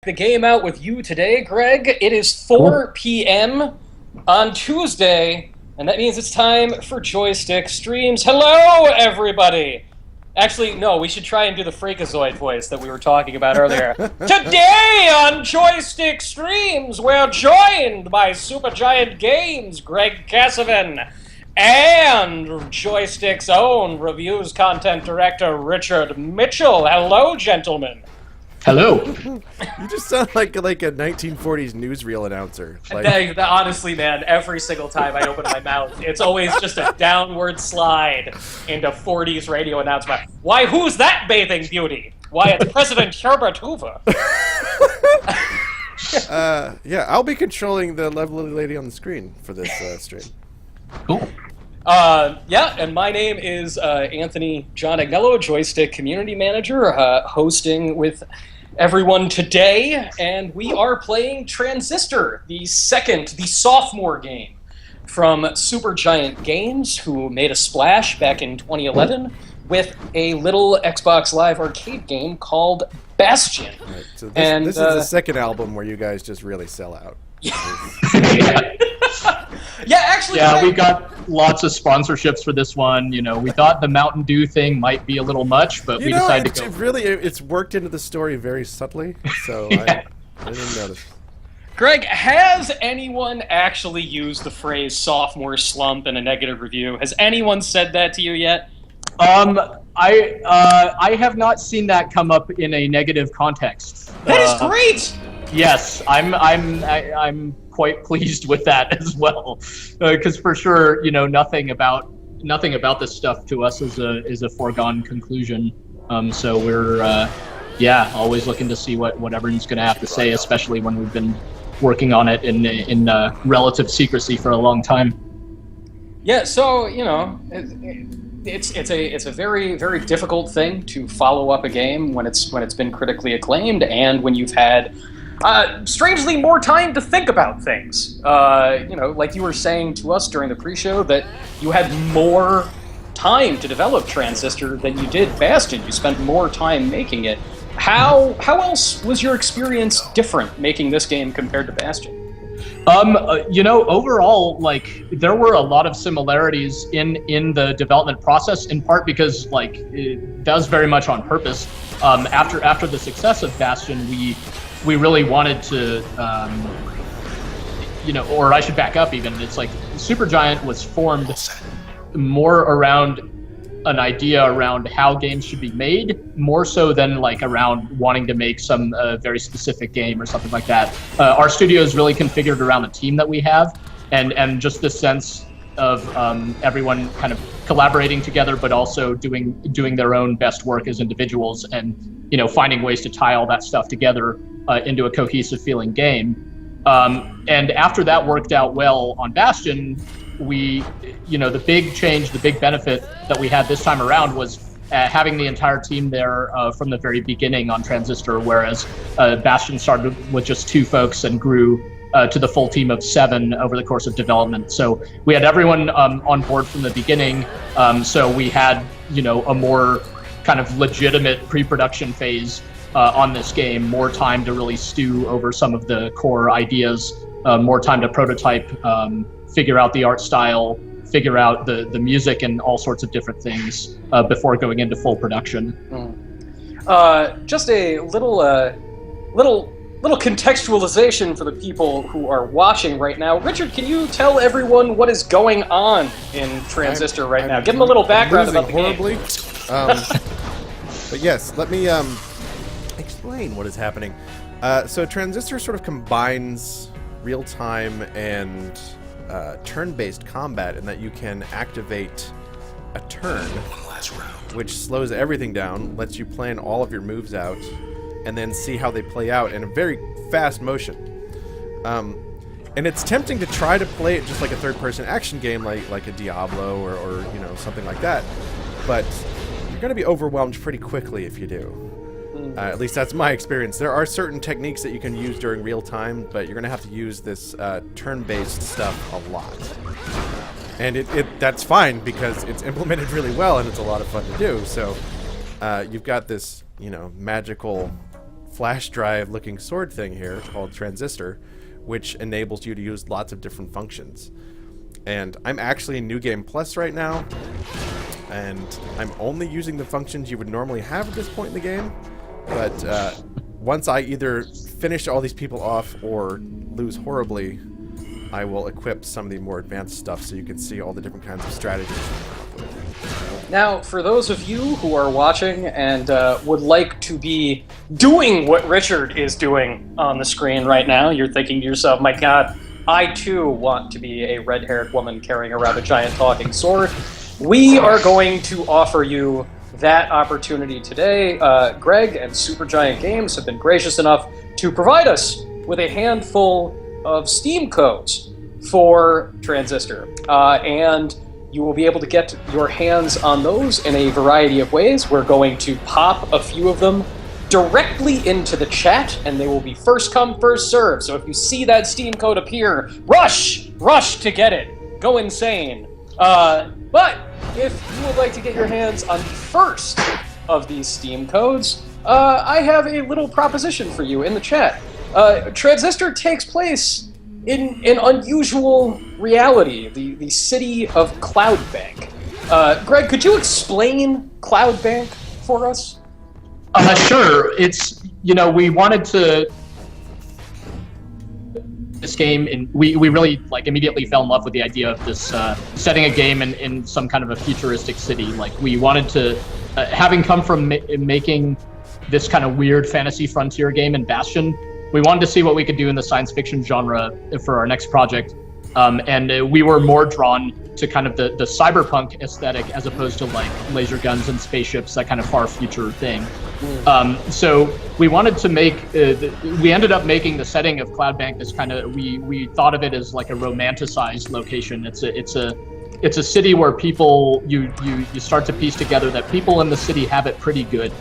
the game out with you today, Greg. It is 4 p.m. on Tuesday, and that means it's time for Joystiq Streams. Hello, everybody! Actually, no, we should try and do the Freakazoid voice that we were talking about earlier. Today on Joystiq Streams, we're joined by Supergiant Games, Greg Cassavin, and Joystiq's own reviews content director, Richard Mitchell. Hello, gentlemen. Hello. You just sound like a 1940s newsreel announcer. Honestly, man, every single time I open my mouth, it's always just a downward slide into 40s radio announcement. Why, who's that bathing beauty? Why, it's President Herbert Hoover. Yeah, I'll be controlling the lovely lady on the screen for this stream. Cool. Yeah, and my name is Anthony John Agnello, Joystiq Community Manager, hosting with everyone today, and we are playing Transistor, the sophomore game from Supergiant Games, who made a splash back in 2011 with a little Xbox Live arcade game called Bastion. Right, so this is the second album where you guys just really sell out. Yeah, actually. Yeah, we got lots of sponsorships for this one. You know, we thought the Mountain Dew thing might be a little much, but we decided to go. It's worked into the story very subtly, so I didn't notice. Greg, has anyone actually used the phrase sophomore slump in a negative review? Has anyone said that to you yet? I have not seen that come up in a negative context. That is great! Yes, I'm quite pleased with that as well, because for sure, you know, nothing about this stuff to us is a foregone conclusion. So we're always looking to see what everyone's going to have to say, especially when we've been working on it in relative secrecy for a long time. Yeah, so you know, it's a very, very difficult thing to follow up a game when it's been critically acclaimed and when you've had strangely more time to think about things. You know, like you were saying to us during the pre-show, that you had more time to develop Transistor than you did Bastion. You spent more time making it. How else was your experience different making this game compared to Bastion? You know, overall, like, there were a lot of similarities in the development process, in part because, like, it does very much on purpose. After the success of Bastion, we really wanted to, you know, or I should back up even. It's like Supergiant was formed more around an idea around how games should be made, more so than like around wanting to make some very specific game or something like that. Our studio is really configured around the team that we have, and just the sense of everyone kind of collaborating together, but also doing their own best work as individuals, and you know, finding ways to tie all that stuff together into a cohesive feeling game. And after that worked out well on Bastion, the big change, the big benefit that we had this time around was having the entire team there from the very beginning on Transistor, whereas Bastion started with just 2 folks and grew to the full team of 7 over the course of development. So we had everyone on board from the beginning. So we had, you know, a more kind of legitimate pre-production phase on this game, more time to really stew over some of the core ideas, more time to prototype, figure out the art style, figure out the music and all sorts of different things before going into full production. Just a little contextualization for the people who are watching right now. Richard, can you tell everyone what is going on in Transistor right now? Give them a little background about the game. But yes, let me explain what is happening. So Transistor sort of combines real-time and turn-based combat in that you can activate a turn, which slows everything down, lets you plan all of your moves out, and then see how they play out in a very fast motion. And it's tempting to try to play it just like a third-person action game, like a Diablo or you know, something like that, but you're going to be overwhelmed pretty quickly if you do. At least that's my experience. There are certain techniques that you can use during real time, but you're going to have to use this turn-based stuff a lot. And that's fine because it's implemented really well and it's a lot of fun to do. So you've got this, you know, magical flash drive looking sword thing here called Transistor, which enables you to use lots of different functions. And I'm actually in New Game Plus right now, and I'm only using the functions you would normally have at this point in the game. But once I either finish all these people off or lose horribly, I will equip some of the more advanced stuff so you can see all the different kinds of strategies. Now, for those of you who are watching and would like to be doing what Richard is doing on the screen right now, you're thinking to yourself, my God, I too want to be a red-haired woman carrying around a giant talking sword. We are going to offer you that opportunity today. Greg and Supergiant Games have been gracious enough to provide us with a handful of Steam codes for Transistor. And you will be able to get your hands on those in a variety of ways. We're going to pop a few of them directly into the chat, and they will be first come, first serve. So if you see that Steam code appear, rush to get it. Go insane. But if you would like to get your hands on the first of these Steam codes, I have a little proposition for you in the chat. Transistor takes place in an unusual reality, the city of Cloudbank. Greg, could you explain Cloudbank for us? Sure. It's, we wanted to this game, and we really immediately fell in love with the idea of this setting a game in some kind of a futuristic city. We wanted to, having come from making this kind of weird fantasy frontier game in Bastion, we wanted to see what we could do in the science fiction genre for our next project. And we were more drawn to kind of the cyberpunk aesthetic as opposed to laser guns and spaceships, that kind of far future thing. So we wanted to make, we ended up making the setting of Cloudbank this kind of, we thought of it as like a romanticized location. It's a city where people, you start to piece together that people in the city have it pretty good.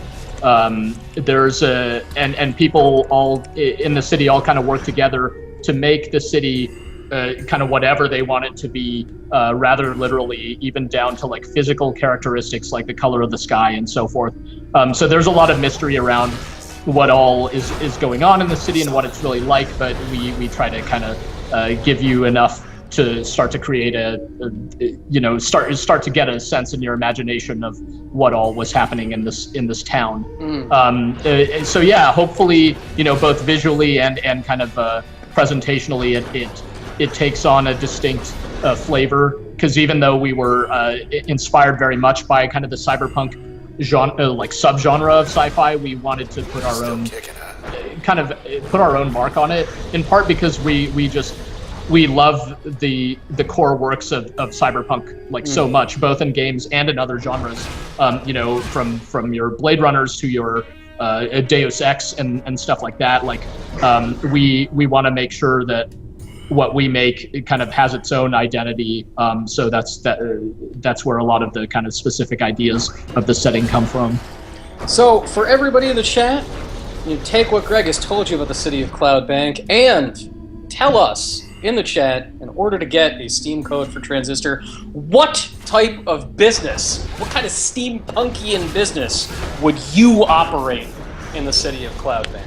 There's and people all in the city all kind of work together to make the city kind of whatever they want it to be, rather literally, even down to physical characteristics like the color of the sky and so forth. So there's a lot of mystery around what all is going on in the city and what it's really like, but we try to kind of give you enough to start to create start to get a sense in your imagination of what all was happening in this town. So yeah, hopefully, both visually and kind of presentationally, it takes on a distinct flavor, because even though we were inspired very much by kind of the cyberpunk genre, subgenre of sci-fi, we wanted to put our own mark on it, in part because we love the core works of cyberpunk so much, both in games and in other genres. From your Blade Runners to your Deus Ex and stuff like that. We want to make sure that what we make, it kind of has its own identity. So that's where a lot of the kind of specific ideas of the setting come from. So for everybody in the chat, you take what Greg has told you about the city of Cloudbank and tell us in the chat, in order to get a Steam code for Transistor, what type of business, what kind of steampunkian business would you operate in the city of Cloudbank?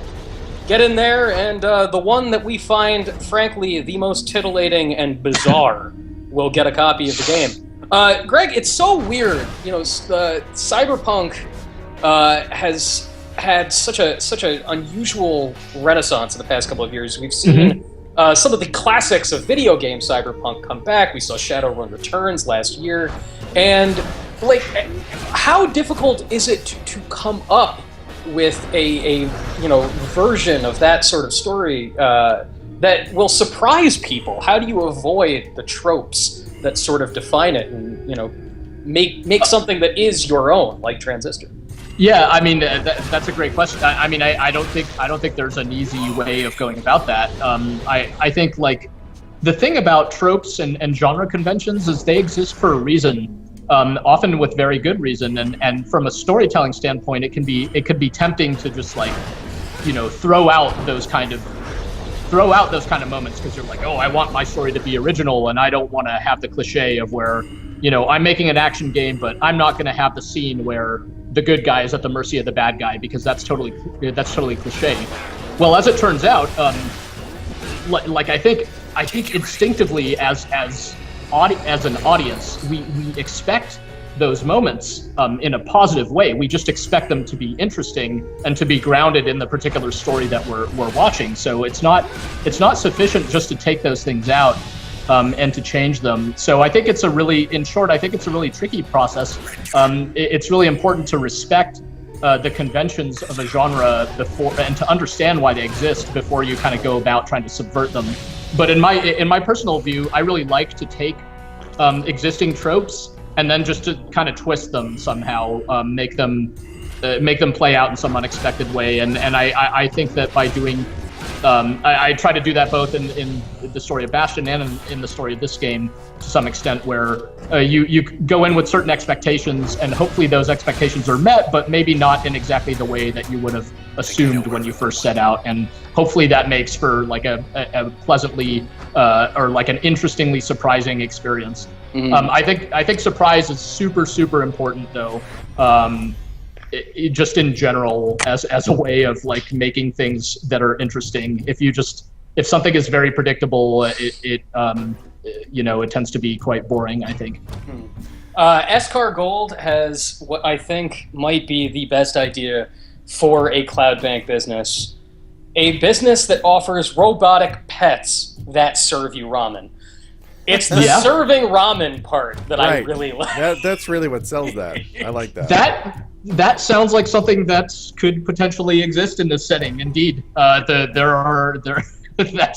Get in there, and the one that we find, frankly, the most titillating and bizarre will get a copy of the game. Greg, it's so weird. Cyberpunk has had such an unusual renaissance in the past couple of years. We've seen some of the classics of video game cyberpunk come back. We saw Shadowrun Returns last year, and how difficult is it to come up with a version of that sort of story that will surprise people? How do you avoid the tropes that sort of define it and make something that is your own, like Transistor? Yeah, I mean that's a great question. I don't think there's an easy way of going about that. I think the thing about tropes and genre conventions is they exist for a reason. Often with very good reason, and from a storytelling standpoint, it could be tempting to just throw out those kind of moments, because you're like, oh, I want my story to be original, and I don't want to have the cliche of where I'm making an action game, but I'm not going to have the scene where the good guy is at the mercy of the bad guy, because that's totally cliche. Well, as it turns out, like I think instinctively as an audience, we expect those moments in a positive way. We just expect them to be interesting and to be grounded in the particular story that we're watching. So it's not sufficient just to take those things out and to change them. So I think it's a really tricky process. It's really important to respect the conventions of a genre before, and to understand why they exist before you kind of go about trying to subvert them. But in my personal view, I really like to take existing tropes and then just to kind of twist them somehow, make them play out in some unexpected way. And I think that by doing, I try to do that both in the story of Bastion and in the story of this game to some extent, where you go in with certain expectations, and hopefully those expectations are met, but maybe not in exactly the way that you would have assumed when you first set out. And hopefully that makes for like a pleasantly or like an interestingly surprising experience. Mm-hmm. I think surprise is super important though. Just in general, as a way of like making things that are interesting. If something is very predictable, it tends to be quite boring, I think. Eskar Gold has what I think might be the best idea for a cloud bank business. A business that offers robotic pets that serve you ramen. It's the serving ramen part that I really like. That's really what sells that. I like that. That sounds like something that could potentially exist in this setting. Indeed, that's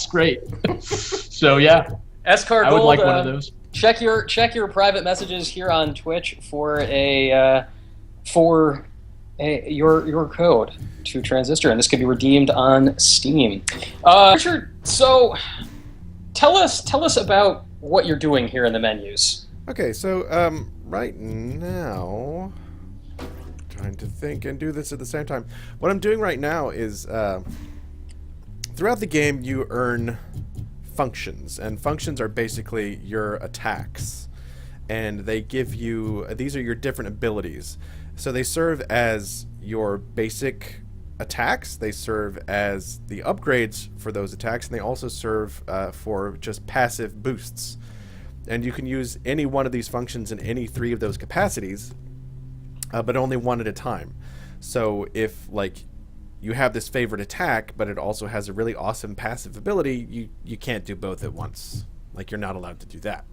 great. So yeah, Eskar Gold, I would like one of those. Check your private messages here on Twitch for your code to Transistor, and this can be redeemed on Steam. Richard, so tell us about what you're doing here in the menus. Okay, so right now, trying to think and do this at the same time. What I'm doing right now is throughout the game you earn functions, and functions are basically your attacks, and they give you, these are your different abilities. So they serve as your basic attacks, they serve as the upgrades for those attacks, and they also serve for just passive boosts. And you can use any one of these functions in any three of those capacities, but only one at a time. So if like you have this favorite attack, but it also has a really awesome passive ability, you can't do both at once. Like, you're not allowed to do that.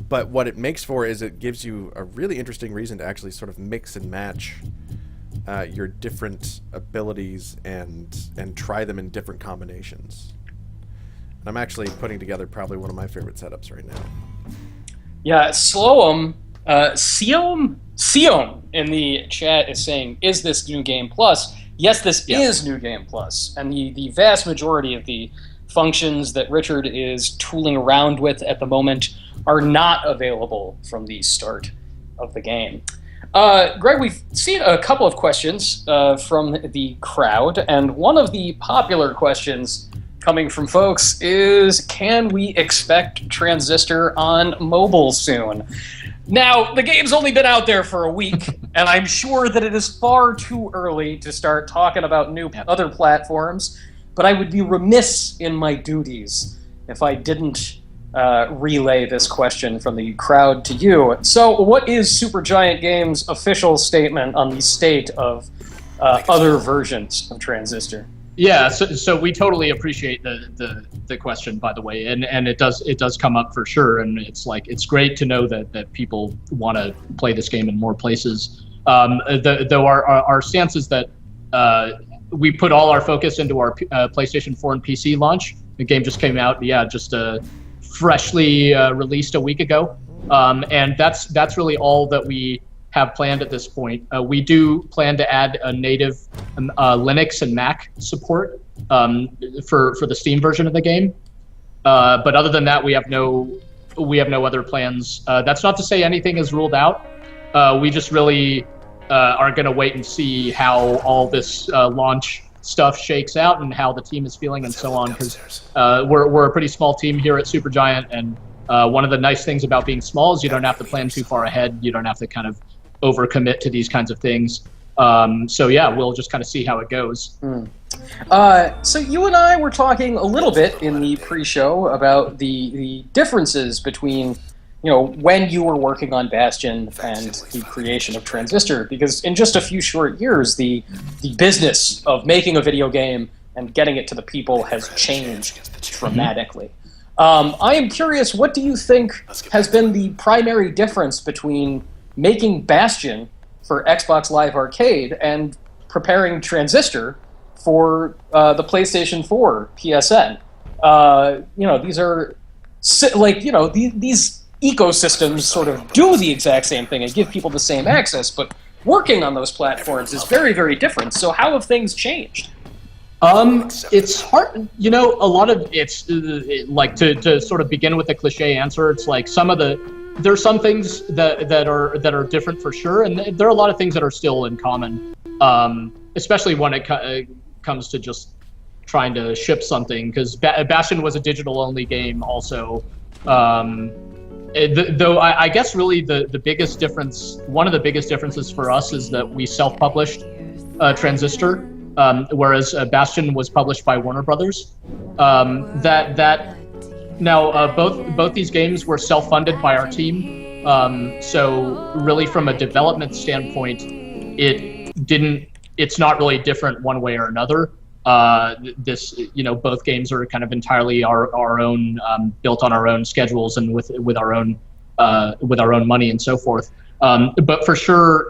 But what it makes for is it gives you a really interesting reason to actually sort of mix and match your different abilities and try them in different combinations. And I'm actually putting together probably one of my favorite setups right now. Yeah, Slowum, Siom in the chat is saying, is this New Game Plus? Yes, this is New Game Plus. And the vast majority of the functions that Richard is tooling around with at the moment are not available from the start of the game. Greg, we've seen a couple of questions from the crowd, and one of the popular questions coming from folks is, can we expect Transistor on mobile soon? Now, the game's only been out there for a week, and I'm sure that it is far too early to start talking about new other platforms, but I would be remiss in my duties if I didn't relay this question from the crowd to you. So, what is Supergiant Games' official statement on the state of other versions of Transistor? Yeah, so we totally appreciate the question, by the way, and it does come up for sure, and it's great to know that people want to play this game in more places. Though our stance is that we put all our focus into our PlayStation 4 and PC launch. The game just came out, just freshly released a week ago, and that's really all that we have planned at this point. We do plan to add a native Linux and Mac support for the Steam version of the game, but other than that, we have no other plans. That's not to say anything is ruled out. We just really are going to wait and see how all this launch stuff shakes out and how the team is feeling and so on, because we're a pretty small team here at Supergiant, and one of the nice things about being small is you don't have to plan too far ahead. You don't have to kind of overcommit to these kinds of things. So yeah, we'll just kind of see how it goes. So you and I were talking a little bit in the pre-show about the differences between, when you were working on Bastion and the creation of Transistor, because in just a few short years, the business of making a video game and getting it to the people has changed dramatically. I am curious, what do you think has been the primary difference between making Bastion for Xbox Live Arcade and preparing Transistor for the PlayStation 4 PSN? These are these ecosystems sort of do the exact same thing and give people the same access, but working on those platforms is very, very different. So how have things changed? It's hard, a lot of it's like to sort of begin with the cliche answer. It's like there's some things that are different for sure, and there are a lot of things that are still in common, especially when it comes to just trying to ship something, because Bastion was a digital-only game also. Though I guess really the biggest difference, one of the biggest differences for us is that we self-published Transistor, whereas Bastion was published by Warner Brothers. Now both these games were self-funded by our team, so really from a development standpoint, it's not really different one way or another. Both games are kind of entirely our own, built on our own schedules and with our own money and so forth. But for sure,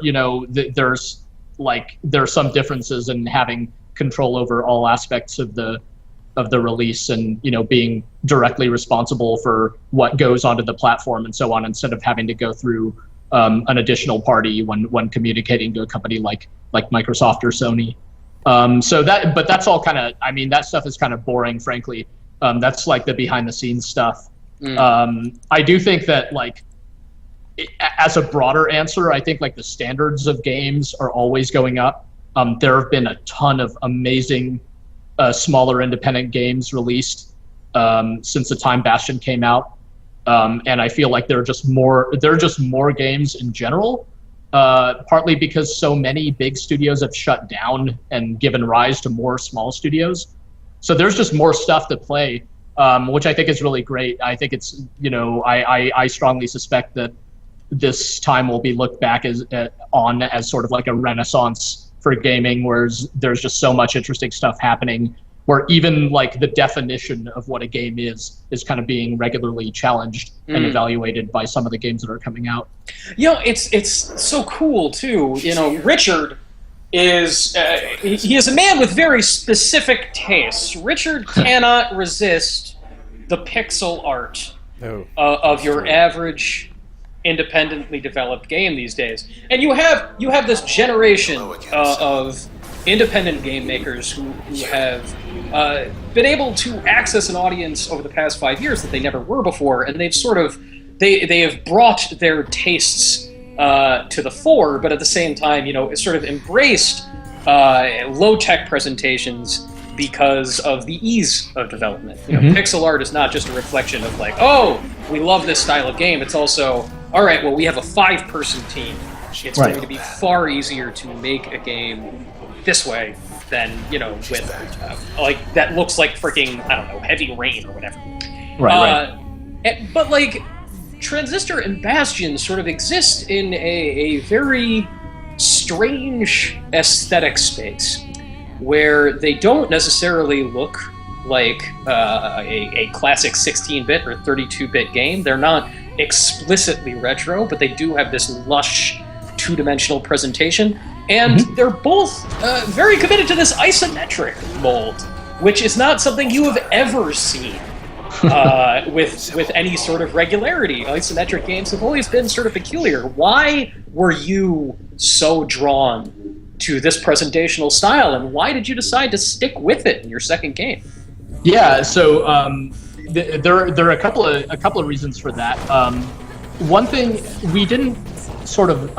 there's some differences in having control over all aspects of the release, and being directly responsible for what goes onto the platform and so on, instead of having to go through an additional party when communicating to a company like Microsoft or Sony. But that's all kind of, that stuff is kind of boring, frankly. That's like the behind the scenes stuff. I do think that as a broader answer, I think the standards of games are always going up. There have been a ton of amazing smaller independent games released since the time Bastion came out, and I feel like there are just more games in general. Partly because so many big studios have shut down and given rise to more small studios. So there's just more stuff to play, which I think is really great. I think it's, I strongly suspect that this time will be looked back as sort of like a renaissance for gaming, where there's just so much interesting stuff happening, where even the definition of what a game is kind of being regularly challenged and evaluated by some of the games that are coming out. It's so cool too. Richard is he is a man with very specific tastes. Richard cannot resist the pixel art of your average independently developed game these days. And you have this generation of independent game makers who have been able to access an audience over the past 5 years that they never were before, and they've sort of they have brought their tastes to the fore, but at the same time, sort of embraced low-tech presentations because of the ease of development. Pixel art is not just a reflection of oh, we love this style of game. It's also, all right, well, we have a 5-person team. It's going to be far easier to make a game this way than with that looks like freaking, I don't know, Heavy Rain or whatever. But Transistor and Bastion sort of exist in a very strange aesthetic space where they don't necessarily look like a classic 16-bit or 32-bit game. They're not explicitly retro, but they do have this lush two-dimensional presentation. And they're both very committed to this isometric mold, which is not something you have ever seen with any sort of regularity. Isometric games have always been sort of peculiar. Why were you so drawn to this presentational style, and why did you decide to stick with it in your second game? Yeah, so there are a couple of reasons for that. One thing, we didn't sort of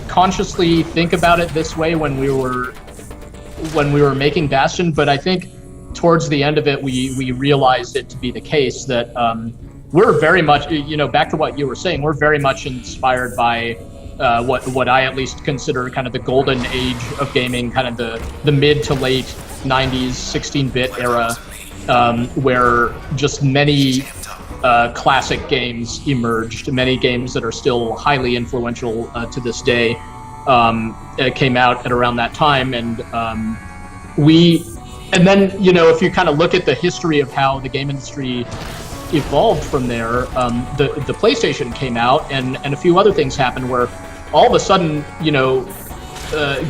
consciously think about it this way when we were making Bastion, but I think towards the end of it we realized it to be the case that we're very much, back to what you were saying, we're very much inspired by what I at least consider kind of the golden age of gaming, kind of the mid to late 90s 16-bit era, where just many classic games emerged, many games that are still highly influential to this day came out at around that time. And then, you know, if you kind of look at the history of how the game industry evolved from there, the PlayStation came out, and a few other things happened where all of a sudden, you know,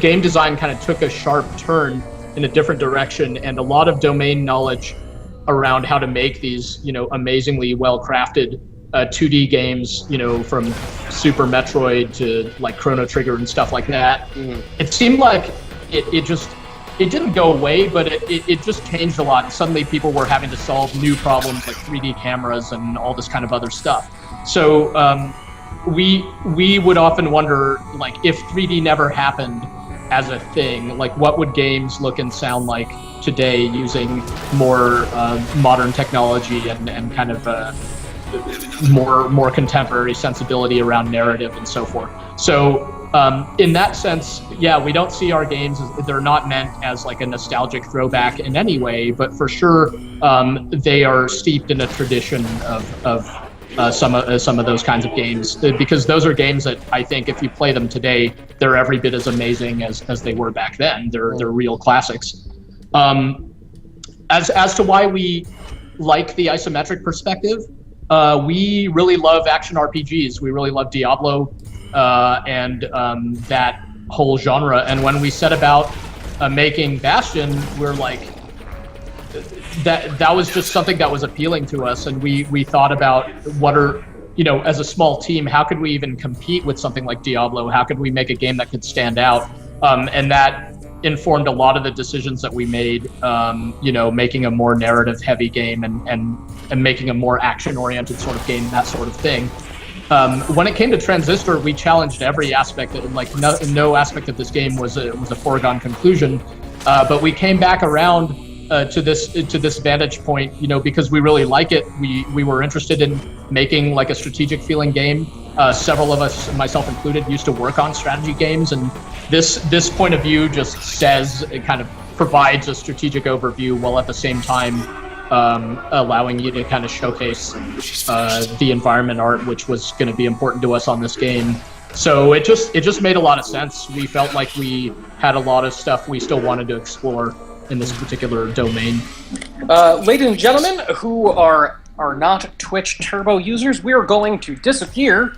game design kind of took a sharp turn in a different direction, and a lot of domain knowledge around how to make these, you know, amazingly well-crafted 2D games, you know, from Super Metroid to like Chrono Trigger and stuff like that. It seemed like it didn't go away, but it just changed a lot. Suddenly people were having to solve new problems like 3D cameras and all this kind of other stuff. So we would often wonder, like, if 3D never happened as a thing, like what would games look and sound like today using more modern technology and kind of more contemporary sensibility around narrative and so forth. So in that sense, yeah, we don't see our games they're not meant as like a nostalgic throwback in any way, but for sure they are steeped in a tradition of some of those kinds of games, because those are games that I think if you play them today, they're every bit as amazing as they were back then. They're real classics. As to why we like the isometric perspective, we really love action RPGs. We really love Diablo and that whole genre. And when we set about making Bastion, we're like, that was just something that was appealing to us, and we thought about what are, you know, as a small team, how could we even compete with something like Diablo? How could we make a game that could stand out? And that informed a lot of the decisions that we made, you know, making a more narrative heavy game and making a more action oriented sort of game, that sort of thing. When it came to Transistor, we challenged every aspect. Like no aspect of this game was a foregone conclusion, but we came back around to this vantage point, you know, because we really like it. We were interested in making like a strategic feeling game. Several of us, myself included, used to work on strategy games, and this point of view just says, it kind of provides a strategic overview while at the same time allowing you to kind of showcase the environment art, which was going to be important to us on this game. So it just made a lot of sense. We felt like we had a lot of stuff we still wanted to explore in this particular domain. Ladies and gentlemen who are not Twitch Turbo users, we are going to disappear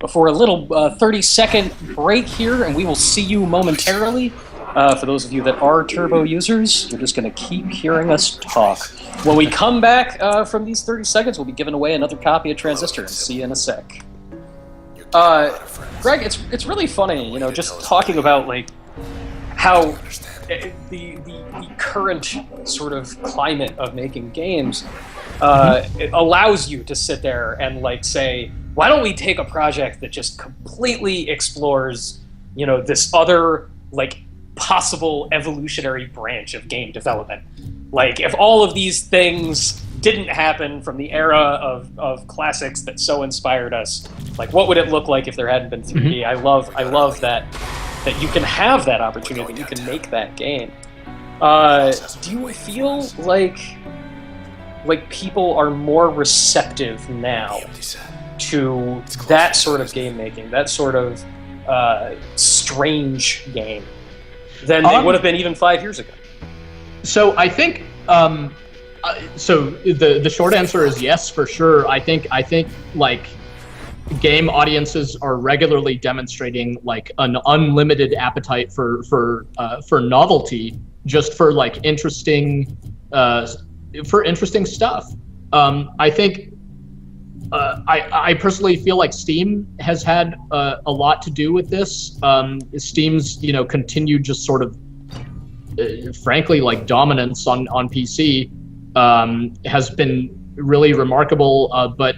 for a little 30-second break here, and we will see you momentarily. For those of you that are Turbo users, you're just going to keep hearing us talk. When we come back from these 30 seconds, we'll be giving away another copy of Transistor, and see you in a sec. Greg, it's really funny, you know, just talking about like how the current sort of climate of making games it allows you to sit there and like say, why don't we take a project that just completely explores, you know, this other like possible evolutionary branch of game development. Like if all of these things didn't happen from the era of classics that so inspired us, like what would it look like if there hadn't been 3D? I love that you can have that opportunity, that you can make that game. Do you feel like people are more receptive now to that sort of game making, that sort of strange game, than they would have been even 5 years ago? So I think so the short answer is yes, for sure. I think like game audiences are regularly demonstrating like an unlimited appetite for novelty, just for like interesting stuff. I think I personally feel like Steam has had a lot to do with this. Steam's, you know, continued just sort of frankly like dominance on PC has been really remarkable, but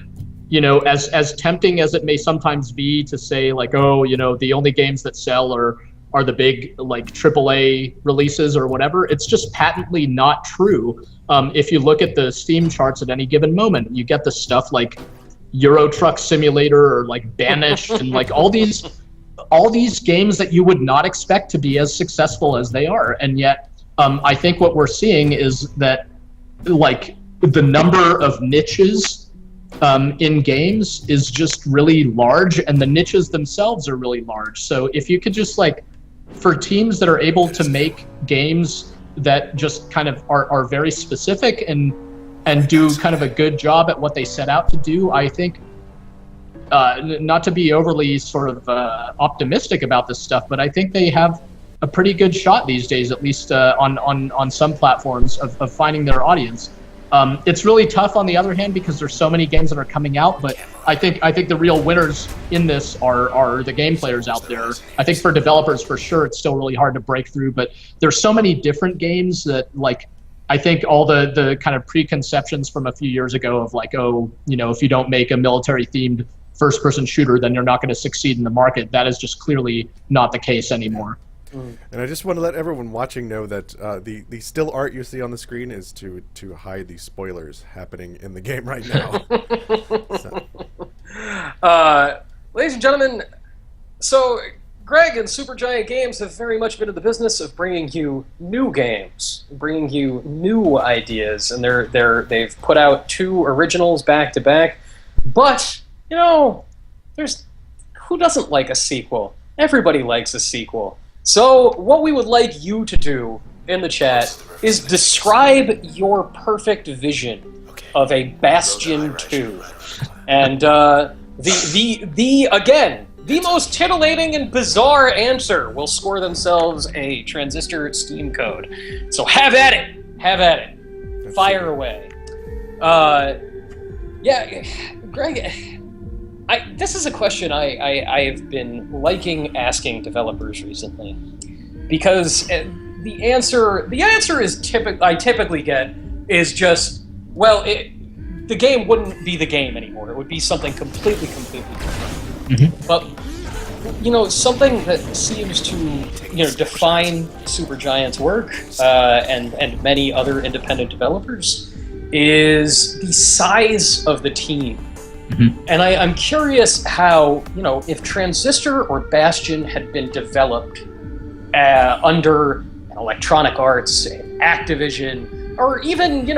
you know, as tempting as it may sometimes be to say like, oh, you know, the only games that sell are the big like AAA releases or whatever, it's just patently not true. If you look at the Steam charts at any given moment, you get the stuff like Euro Truck Simulator or like Banished and like all these all these games that you would not expect to be as successful as they are. And yet, I think what we're seeing is that, like, the number of niches in games is just really large, and the niches themselves are really large. So if you could just, like, for teams that are able to make games that just kind of are very specific and do kind of a good job at what they set out to do, I think, not to be overly sort of optimistic about this stuff, but I think they have a pretty good shot these days, at least on some platforms, of finding their audience. It's really tough on the other hand because there's so many games that are coming out, but I think the real winners in this are the game players out there. I think for developers, for sure, it's still really hard to break through, but there's so many different games that, like, I think all the kind of preconceptions from a few years ago of, like, oh, you know, if you don't make a military-themed first-person shooter, then you're not going to succeed in the market. That is just clearly not the case anymore. And I just want to let everyone watching know that the still art you see on the screen is to hide the spoilers happening in the game right now. Ladies and gentlemen, so Greg and Supergiant Games have very much been in the business of bringing you new games, bringing you new ideas, and they've put out 2 originals back to back. But you know, who doesn't like a sequel? Everybody likes a sequel. So what we would like you to do in the chat is describe your perfect vision of a Bastion 2. And the most titillating and bizarre answer will score themselves a Transistor Steam code. So have at it. Have at it. Fire away. Yeah, Greg, this is a question I have been liking asking developers recently, because the answer is I typically get is just, well, the game wouldn't be the game anymore. It would be something completely different. Mm-hmm. But you know, something that seems to define Supergiant's work and many other independent developers is the size of the team. Mm-hmm. And I'm curious how, if Transistor or Bastion had been developed under Electronic Arts, Activision, or even,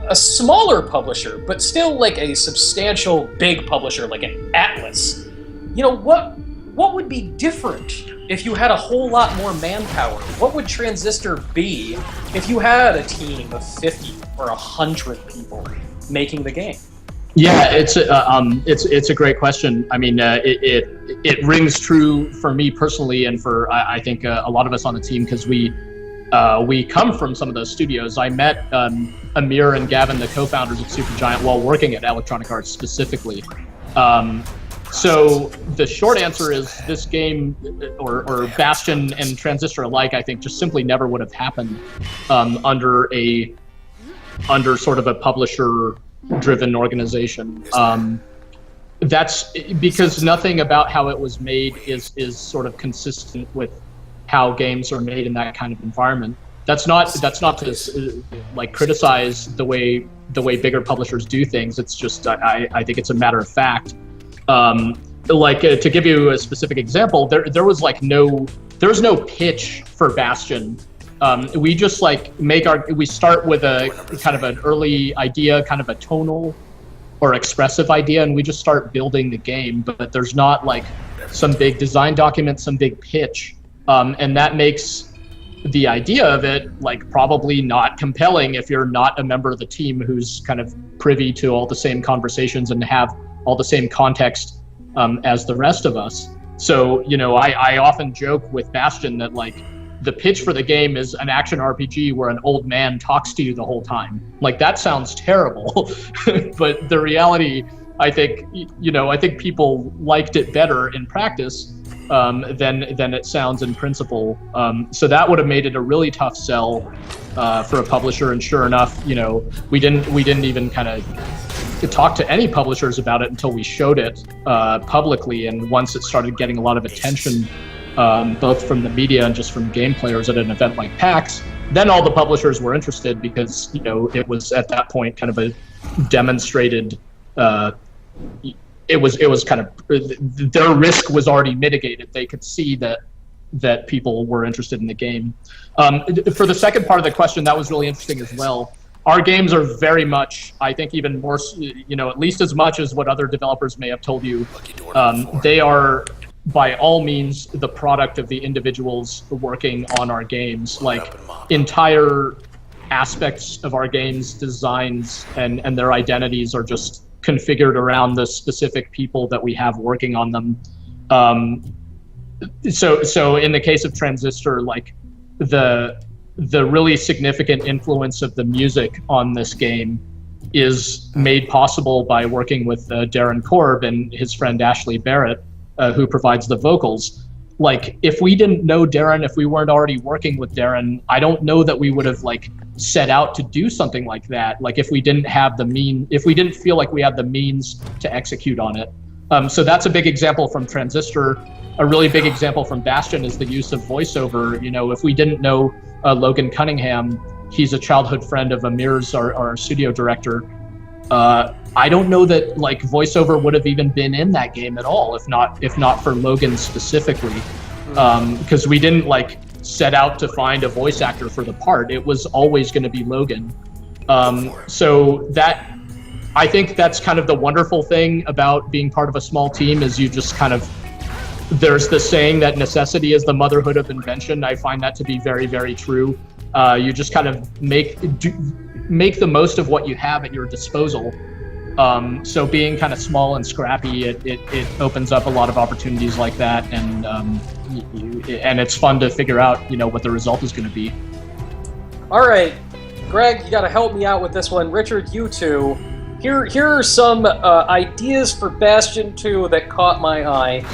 a smaller publisher, but still like a substantial big publisher like an Atlas, what would be different if you had a whole lot more manpower? What would Transistor be if you had a team of 50 or 100 people making the game? Yeah, it's a great question. I mean, it rings true for me personally, and for I think a lot of us on the team, because we come from some of those studios. I met Amir and Gavin, the co-founders of Supergiant, while working at Electronic Arts specifically. So the short answer is this game, or Bastion and Transistor alike, I think just simply never would have happened under sort of a publisher-driven organization. That's because nothing about how it was made is sort of consistent with how games are made in that kind of environment. That's not to like criticize the way bigger publishers do things. It's just I think it's a matter of fact. To give you a specific example, there was no pitch for Bastion. We just we start with a kind of an early idea, kind of a tonal or expressive idea, and we just start building the game. But there's not like some big design document, some big pitch, and that makes the idea of it probably not compelling if you're not a member of the team who's kind of privy to all the same conversations and have all the same context as the rest of us. So, I often joke with Bastion that the pitch for the game is an action RPG where an old man talks to you the whole time. That sounds terrible, but the reality, I think people liked it better in practice than it sounds in principle. So that would have made it a really tough sell for a publisher. And sure enough, we didn't even kind of talk to any publishers about it until we showed it publicly. And once it started getting a lot of attention, both from the media and just from game players at an event like PAX, then all the publishers were interested because, it was at that point kind of a demonstrated it was kind of, their risk was already mitigated. They could see that people were interested in the game. For the second part of the question, that was really interesting as well. Our games are very much, I think, even more, at least as much as what other developers may have told you. They are, by all means, the product of the individuals working on our games. Like, entire aspects of our games, designs, and their identities are just configured around the specific people that we have working on them. So in the case of Transistor, like, the really significant influence of the music on this game is made possible by working with Darren Korb and his friend Ashley Barrett, who provides the vocals. Like, if we didn't know Darren, if we weren't already working with Darren, I don't know that we would have like set out to do something like that. Like, if we didn't have if we didn't feel like we had the means to execute on it. So that's a big example from Transistor. A really big example from Bastion is the use of voiceover. If we didn't know Logan Cunningham, he's a childhood friend of Amir's, our studio director. I don't know that like voiceover would have even been in that game at all, if not for Logan specifically, because we didn't like set out to find a voice actor for the part. It was always going to be Logan. So that, I think that's kind of the wonderful thing about being part of a small team, is you just kind of, there's the saying that necessity is the motherhood of invention. I find that to be very, very true. You just kind of make the most of what you have at your disposal. So being kind of small and scrappy, it opens up a lot of opportunities like that, and it's fun to figure out what the result is going to be. All right, Greg, you got to help me out with this one. Richard, you too. Here are some ideas for Bastion 2 that caught my eye.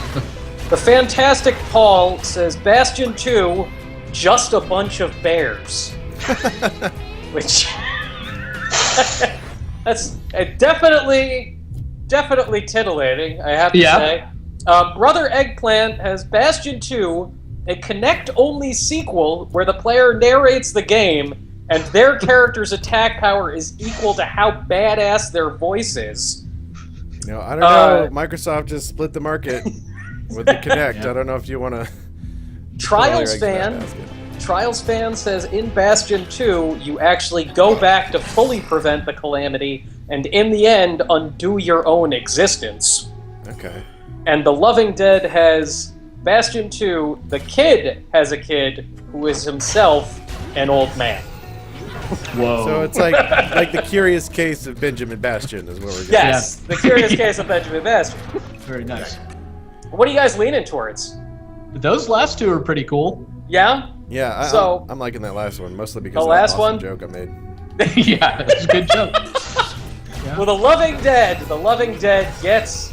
The Fantastic Paul says, Bastion 2, just a bunch of bears. Which, that's definitely titillating, I have to say. Brother Eggplant has Bastion 2, a Kinect-only sequel where the player narrates the game and their character's attack power is equal to how badass their voice is. I don't know. Microsoft just split the market with the Kinect. I don't know if you want to... Trials fan says, in Bastion 2, you actually go back to fully prevent the calamity, and in the end, undo your own existence. Okay. And The Loving Dead has Bastion 2, the kid has a kid who is himself an old man. Whoa. So it's like the curious case of Benjamin Bastion is what we're getting. Yes, the curious case of Benjamin Bastion. Very nice. What are you guys leaning towards? Those last two are pretty cool. Yeah? Yeah, So I'm liking that last one, mostly because the of that last awesome one? joke I made. Yeah, that's a good joke. Well, The Loving Dead gets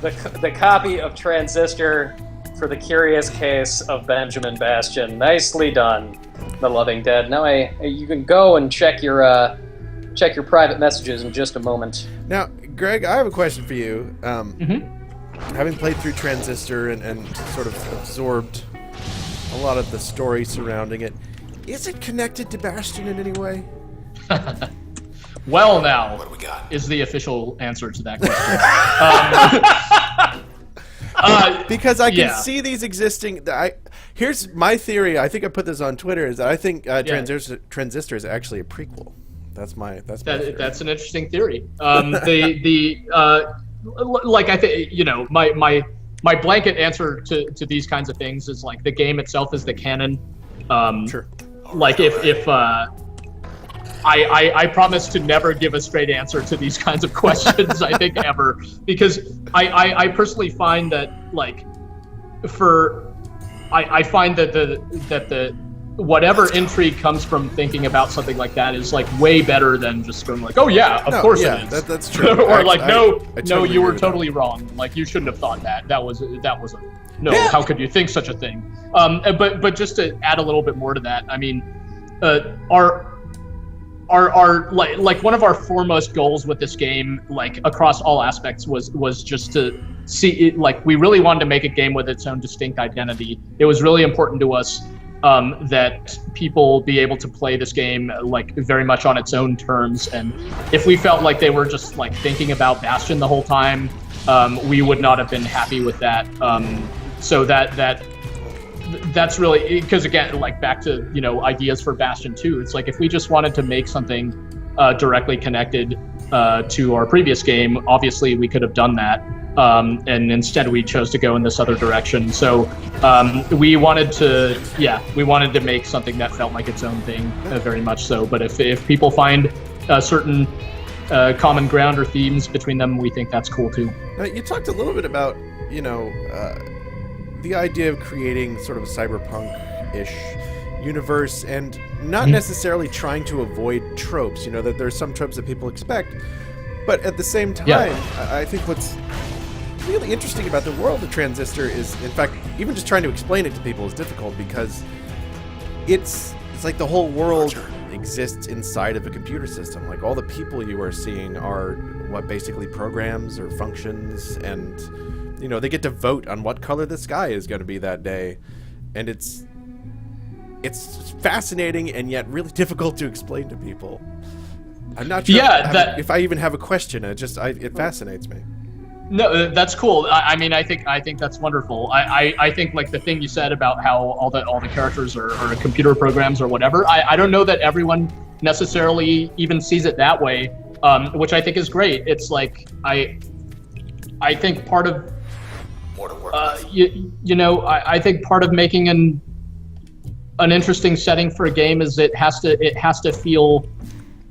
the copy of Transistor for the curious case of Benjamin Bastion. Nicely done, The Loving Dead. Now you can go and check your private messages in just a moment. Now, Greg, I have a question for you. Having played through Transistor and sort of absorbed a lot of the story surrounding it, is it connected to Bastion in any way? Well, now, what do we got? Is the official answer to that question. Because I can see these existing... here's my theory. I think I put this on Twitter. Is that I think Transistor is actually a prequel. That's my theory. That's an interesting theory. Like, I think, my blanket answer to these kinds of things is like the game itself is the canon. Sure. Like if I promise to never give a straight answer to these kinds of questions, I think, ever, because I personally find that like I find that the whatever intrigue comes from thinking about something like that is like way better than just going like, oh yeah, of course it is. That's true. Or Actually, like, no, totally you were agree with totally wrong. Like, you shouldn't have thought that. That was no. How could you think such a thing? But just to add a little bit more to that, I mean, our like one of our foremost goals with this game, like across all aspects, was just to see it, like, we really wanted to make a game with its own distinct identity. It was really important to us that people be able to play this game like very much on its own terms, and if we felt like they were just like thinking about Bastion the whole time, we would not have been happy with that. So that's really, because again, like back to, you know, ideas for Bastion 2, it's like if we just wanted to make something directly connected to our previous game, obviously we could have done that. And instead we chose to go in this other direction. So we wanted to make something that felt like its own thing, very much so. But if people find certain common ground or themes between them, we think that's cool too. You talked a little bit about, you know, the idea of creating sort of a cyberpunk-ish universe and not necessarily trying to avoid tropes. You know, that there's some tropes that people expect, but at the same time, I think what's really interesting about the world of Transistor is, in fact, even just trying to explain it to people is difficult, because it's like the whole world exists inside of a computer system. Like, all the people you are seeing are what, basically programs or functions, and you know, they get to vote on what color the sky is going to be that day, and it's fascinating and yet really difficult to explain to people. I'm not sure if I even have a question. It fascinates me. No, that's cool. I mean, I think that's wonderful. I think, like, the thing you said about how all the characters are computer programs or whatever. I don't know that everyone necessarily even sees it that way, which I think is great. It's like I think part of I think part of making an interesting setting for a game is it has to feel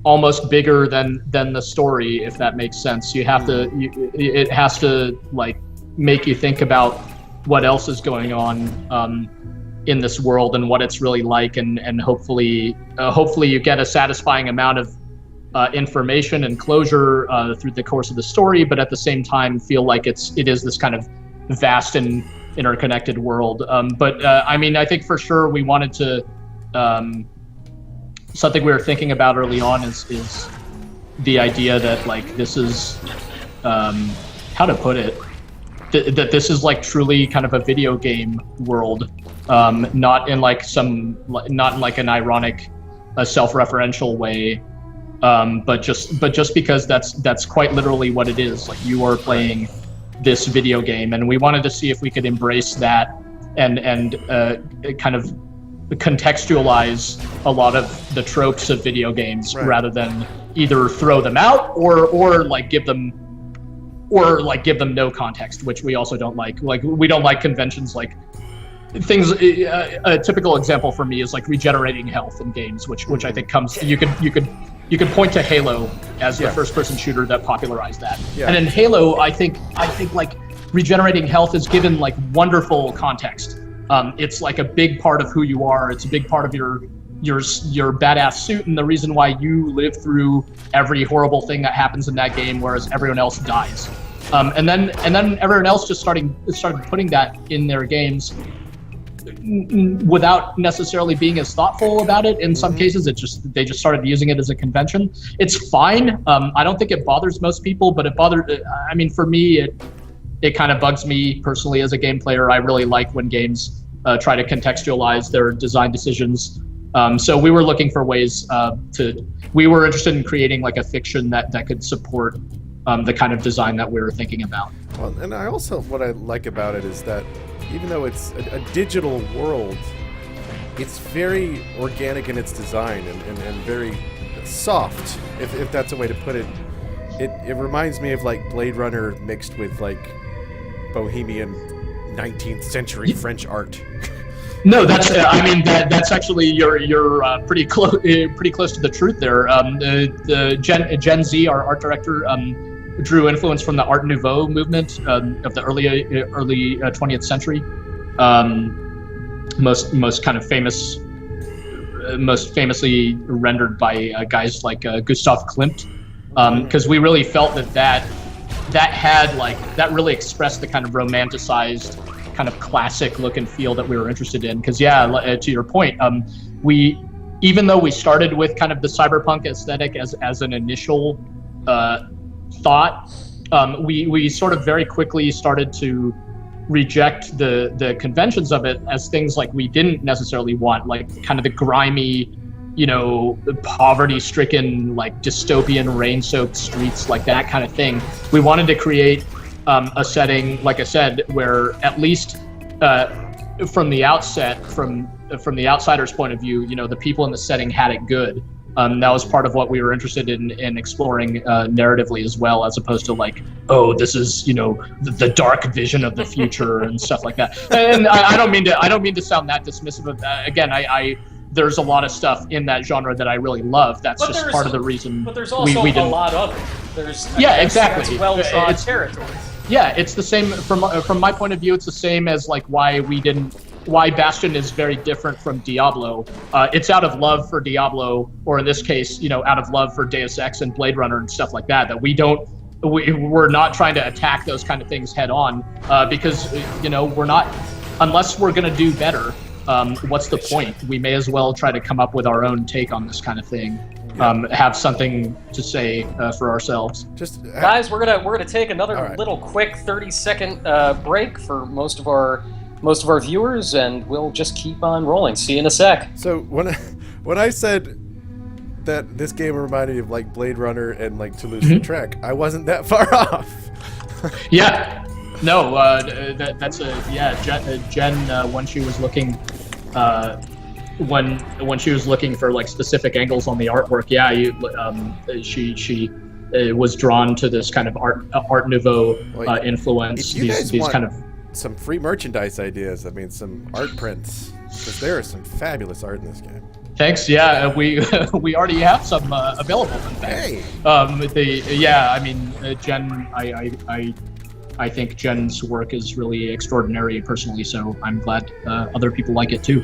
almost bigger than the story, if that makes sense. It has to like make you think about what else is going on in this world and what it's really like, and hopefully you get a satisfying amount of information and closure through the course of the story, but at the same time feel like it is this kind of vast and interconnected world. I mean, I think for sure we wanted to something we were thinking about early on is the idea that, like, this is how to put it, that this is like truly kind of a video game world, not in like an ironic self-referential way, but just because that's quite literally what it is. Like, you are playing this video game, and we wanted to see if we could embrace that and kind of contextualize a lot of the tropes of video games, rather than either throw them out or give them no context, which we also don't like. Like, we don't like conventions like things. A typical example for me is like regenerating health in games, which I think comes. You could point to Halo as the first-person shooter that popularized that. Yeah. And in Halo, I think like regenerating health is given like wonderful context. It's like a big part of who you are. It's a big part of your badass suit, and the reason why you live through every horrible thing that happens in that game, whereas everyone else dies. And then everyone else just started putting that in their games without necessarily being as thoughtful about it. In some cases, they just started using it as a convention. It's fine. I don't think it bothers most people, but I mean, for me, it kind of bugs me personally as a game player. I really like when games try to contextualize their design decisions. So we were looking for ways we were interested in creating like a fiction that could support the kind of design that we were thinking about. Well, and what I like about it is that even though it's a digital world, it's very organic in its design and very soft, if that's a way to put it. It reminds me of like Blade Runner mixed with like bohemian 19th century French art. No, that's actually you're pretty close to the truth there. The Gen Z, our art director, drew influence from the Art Nouveau movement of the early 20th century. Most kind of most famously rendered by guys like Gustav Klimt, because we really felt that really expressed the kind of romanticized, kind of classic look and feel that we were interested in. Because to your point, even though we started with kind of the cyberpunk aesthetic as an initial thought, we sort of very quickly started to reject the conventions of it as things like we didn't necessarily want, like kind of the grimy, poverty-stricken, like dystopian rain-soaked streets, like that kind of thing. We wanted to create a setting, like I said, where at least from the outset, from the outsider's point of view, the people in the setting had it good. That was part of what we were interested in exploring narratively as well, as opposed to like, oh, this is the dark vision of the future and stuff like that. And I don't mean to sound that dismissive of that. Again, there's a lot of stuff in that genre that I really love. That's just part of the reason. But there's also a lot of it. Exactly. That's well-trod territory. Yeah, it's the same from my point of view. It's the same as like why Bastion is very different from Diablo. It's out of love for Diablo, or in this case, out of love for Deus Ex and Blade Runner and stuff like that. That we're not trying to attack those kind of things head on, because we're not, unless we're gonna do better. What's the point? We may as well try to come up with our own take on this kind of thing. Have something to say for ourselves. Guys, we're gonna take another little quick 30-second break for most of our viewers, and we'll just keep on rolling. See you in a sec. So when I said that this game reminded me of like Blade Runner and like Toulouse-Lautrec, I wasn't that far off. Yeah. No, that's Jen when she was looking when she was looking for like specific angles on the artwork, she was drawn to this kind of art nouveau influence. These kind of some free merchandise ideas. I mean, some art prints, because there is some fabulous art in this game. Thanks. Yeah, we already have some available. In fact. Hey. Jen, I think Jen's work is really extraordinary personally, so I'm glad other people like it too.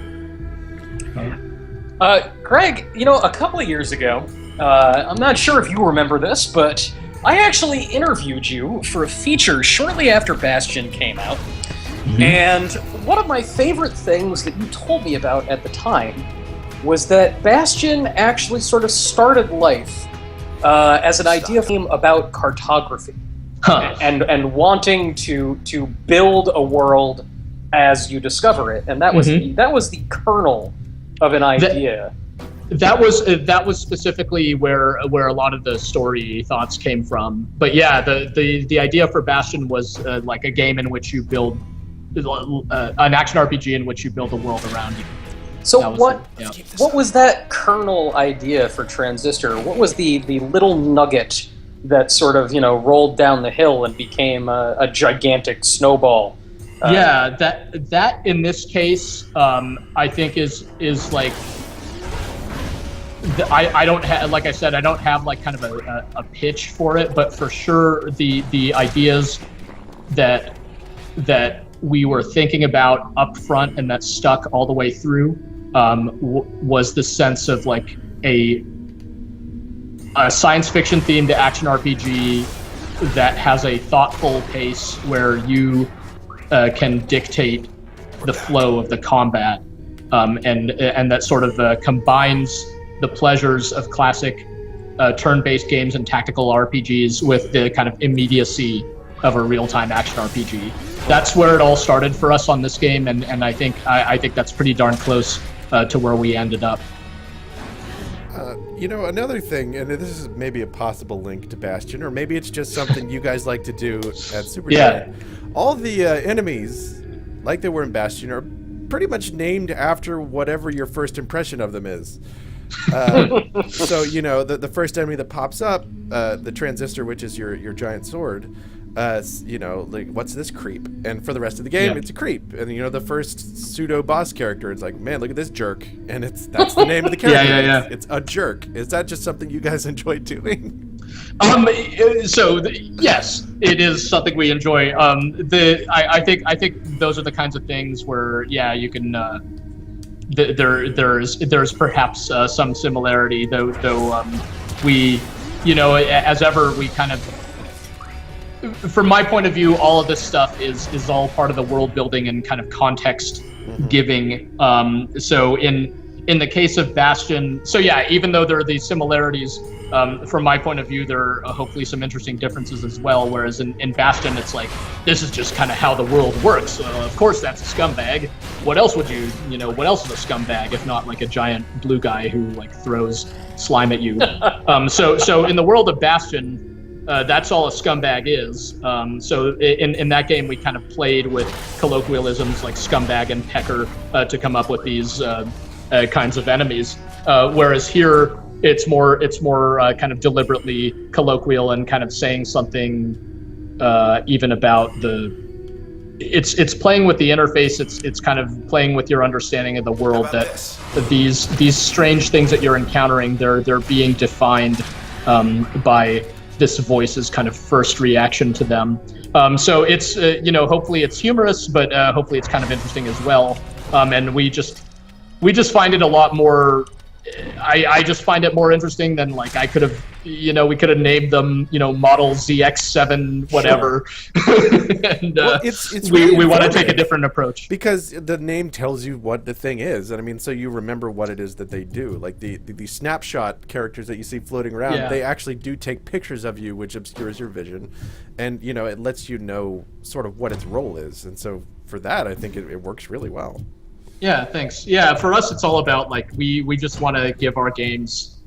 Greg, a couple of years ago, I'm not sure if you remember this, but I actually interviewed you for a feature shortly after Bastion came out. Mm-hmm. And one of my favorite things that you told me about at the time was that Bastion actually sort of started life as an idea about cartography. Huh. And wanting to build a world as you discover it, and that was the kernel of an idea. That was specifically where a lot of the story thoughts came from. But yeah, the idea for Bastion was like a game in which you build an action RPG in which you build a world around you. So what was that kernel idea for Transistor? What was the little nugget that sort of rolled down the hill and became a gigantic snowball? That in this case, I think is like I don't have, like I said, I don't have like kind of a pitch for it, but for sure the ideas that we were thinking about up front and that stuck all the way through was the sense of like a science fiction themed action RPG that has a thoughtful pace where you can dictate the flow of the combat, and that sort of combines the pleasures of classic turn-based games and tactical RPGs with the kind of immediacy of a real-time action RPG. That's where it all started for us on this game, and I think that's pretty darn close to where we ended up. Another thing, and this is maybe a possible link to Bastion, or maybe it's just something you guys like to do at Supergiant. Yeah. All the enemies, like they were in Bastion, are pretty much named after whatever your first impression of them is. So, the first enemy that pops up, the Transistor, which is your giant sword, like, what's this creep? And for the rest of the game, it's a creep. And, the first pseudo-boss character, it's like, man, look at this jerk. And that's the name of the character. It's a jerk. Is that just something you guys enjoy doing? Yes, it is something we enjoy. I think those are the kinds of things where, you can... There's perhaps some similarity, though we, as ever, we kind of, from my point of view, all of this stuff is all part of the world building and kind of context giving. So in the case of Bastion, even though there are these similarities, from my point of view, there are hopefully some interesting differences as well. Whereas in Bastion, it's like, this is just kind of how the world works. Of course, that's a scumbag. What else would what else is a scumbag if not like a giant blue guy who like throws slime at you? So in the world of Bastion, That's all a scumbag is. So in that game, we kind of played with colloquialisms like scumbag and pecker to come up with these kinds of enemies. Whereas here, it's more kind of deliberately colloquial and kind of saying something even about the. It's playing with the interface. It's kind of playing with your understanding of the world. That these strange things that you're encountering, they're being defined by this voice's kind of first reaction to them. So it's hopefully it's humorous, but hopefully it's kind of interesting as well. And we just find it a lot more. I just find it more interesting than like I could have, we could have named them, Model ZX7 whatever. And well, it's really we want to take a different approach because the name tells you what the thing is, and I mean, so you remember what it is that they do. Like the snapshot characters that you see floating around, they actually do take pictures of you, which obscures your vision, and it lets you know sort of what its role is. And so for that, I think it works really well. Yeah, thanks. Yeah, for us, it's all about like we just want to give our games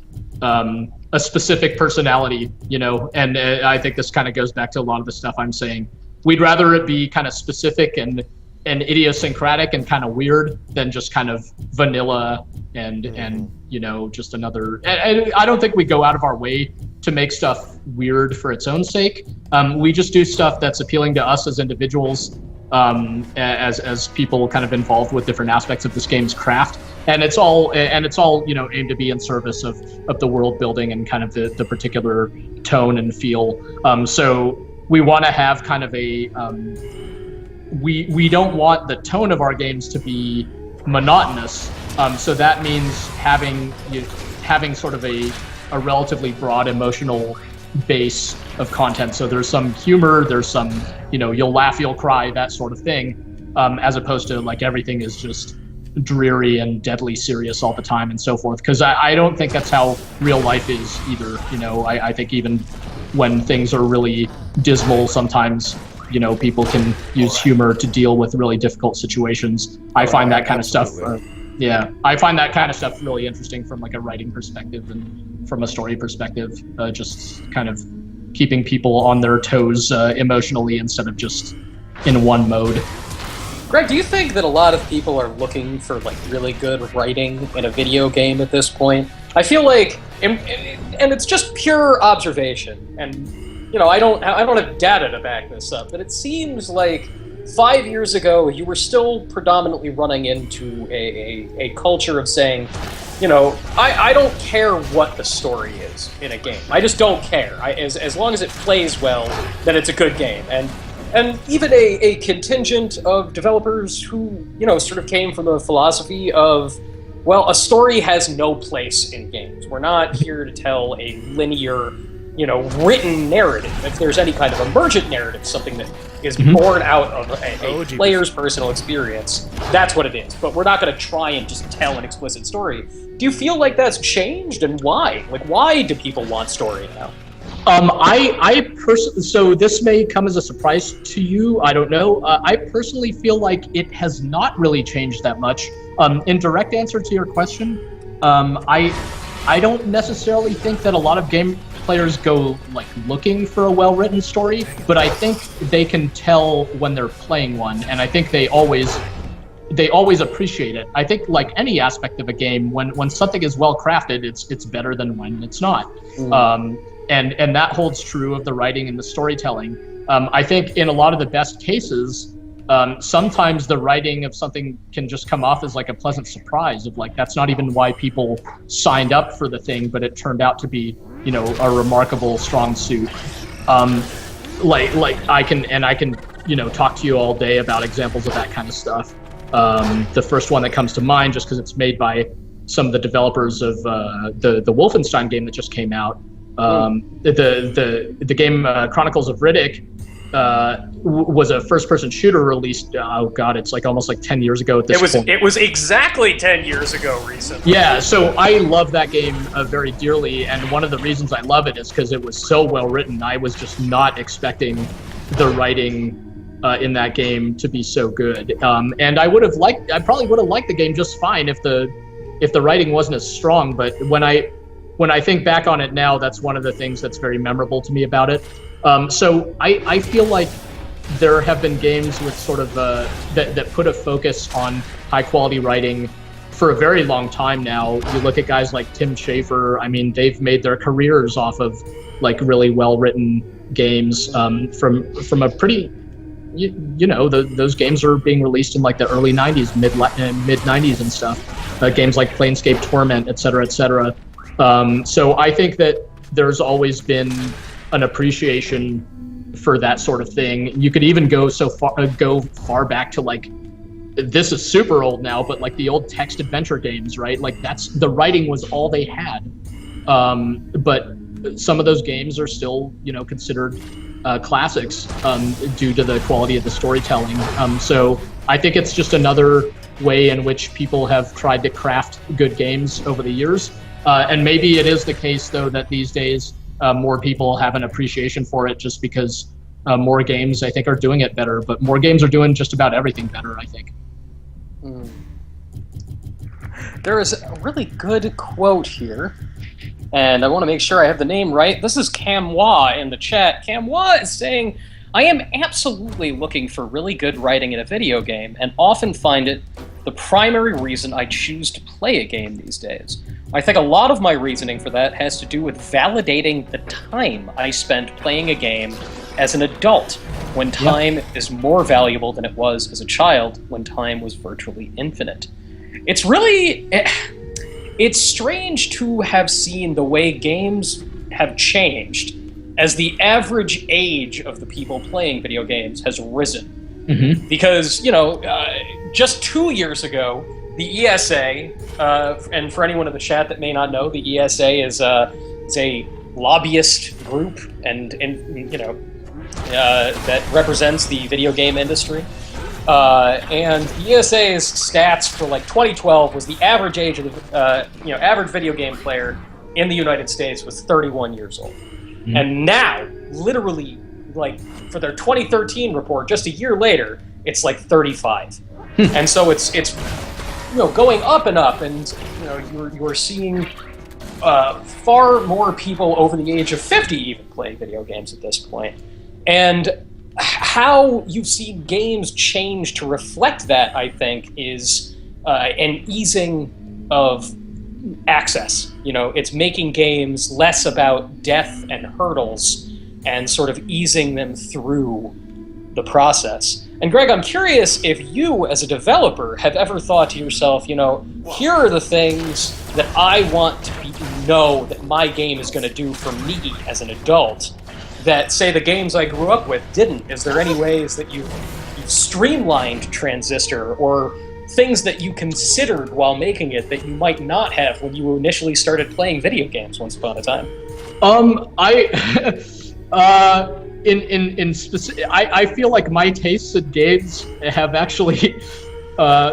a specific personality, and I think this kind of goes back to a lot of the stuff I'm saying. We'd rather it be kind of specific and idiosyncratic and kind of weird than just kind of vanilla and just another. And I don't think we go out of our way to make stuff weird for its own sake. We just do stuff that's appealing to us as individuals. As people kind of involved with different aspects of this game's craft, and it's all aimed to be in service of the world building and kind of the particular tone and feel. So we want to have kind of a we don't want the tone of our games to be monotonous. So that means having sort of a relatively broad emotional base of content. So there's some humor, there's some, you'll laugh, you'll cry, that sort of thing, as opposed to like everything is just dreary and deadly serious all the time and so forth. Because I don't think that's how real life is either. I think even when things are really dismal, sometimes, people can use humor to deal with really difficult situations. I find that kind of stuff. I find that kind of stuff really interesting from like a writing perspective and from a story perspective, just kind of keeping people on their toes emotionally instead of just in one mode. Greg, do you think that a lot of people are looking for like really good writing in a video game at this point? I feel like, and it's just pure observation, and I don't have data to back this up, but it seems like 5 years ago, you were still predominantly running into a culture of saying, I don't care what the story is in a game. I just don't care. As long as it plays well, then it's a good game. And even a contingent of developers who, sort of came from the philosophy of, well, a story has no place in games. We're not here to tell a linear, written narrative. If there's any kind of emergent narrative, something that is born out of a player's personal experience, that's what it is. But we're not going to try and just tell an explicit story. Do you feel like that's changed, and why? Like, why do people want story now? So this may come as a surprise to you, I don't know. I personally feel like it has not really changed that much. In direct answer to your question, I don't necessarily think that a lot of game players go like looking for a well-written story, but I think they can tell when they're playing one, and I think they always appreciate it. I think like any aspect of a game, when something is well crafted, it's better than when it's not. And that holds true of the writing and the storytelling. I think in a lot of the best cases, sometimes the writing of something can just come off as like a pleasant surprise of like, that's not even why people signed up for the thing, but it turned out to be, a remarkable strong suit. Like I can, talk to you all day about examples of that kind of stuff. The first one that comes to mind, just because it's made by some of the developers of the Wolfenstein game that just came out. The game Chronicles of Riddick was a first-person shooter released. It's like almost like 10 years ago at this point. It was exactly 10 years ago recently. Yeah, so I love that game very dearly, and one of the reasons I love it is because it was so well written. I was just not expecting the writing in that game to be so good, and I probably would have liked the game just fine if the writing wasn't as strong. But when when I think back on it now, that's one of the things that's very memorable to me about it. So I feel like there have been games with sort of that put a focus on high quality writing for a very long time now. You look at guys like Tim Schafer. I mean, they've made their careers off of like really well written games from a pretty, those games are being released in like the early 90s, mid 90s and stuff. Games like Planescape Torment, et cetera, et cetera. So I think that there's always been an appreciation for that sort of thing. You could even go far back to like, this is super old now, but like the old text adventure games, right? Like the writing was all they had. But some of those games are still, considered classics due to the quality of the storytelling. So I think it's just another way in which people have tried to craft good games over the years. And maybe it is the case, though, that these days more people have an appreciation for it just because more games, I think, are doing it better. But more games are doing just about everything better, I think. There is a really good quote here, and I want to make sure I have the name right. This is Camwa in the chat. Camwa is saying, I am absolutely looking for really good writing in a video game, and often find it the primary reason I choose to play a game these days. I think a lot of my reasoning for that has to do with validating the time I spent playing a game as an adult, when time is more valuable than it was as a child, when time was virtually infinite. It's really... It's strange to have seen the way games have changed as the average age of the people playing video games has risen. Mm-hmm. Because, just 2 years ago, the ESA, and for anyone in the chat that may not know, the ESA is a lobbyist group and that represents the video game industry. And the ESA's stats for like 2012 was the average age of the average video game player in the United States was 31 years old. Mm-hmm. And now, literally, like for their 2013 report, just a year later, it's like 35. And so it's going up and up, and you're seeing far more people over the age of 50 even playing video games at this point. And how you've seen games change to reflect that, I think, is an easing of access. It's making games less about death and hurdles and sort of easing them through the process. And Greg, I'm curious if you, as a developer, have ever thought to yourself, here are the things that I want to know that my game is going to do for me as an adult that, say, the games I grew up with didn't. Is there any ways that you've streamlined Transistor, or things that you considered while making it that you might not have when you initially started playing video games once upon a time? I feel like my tastes in games have actually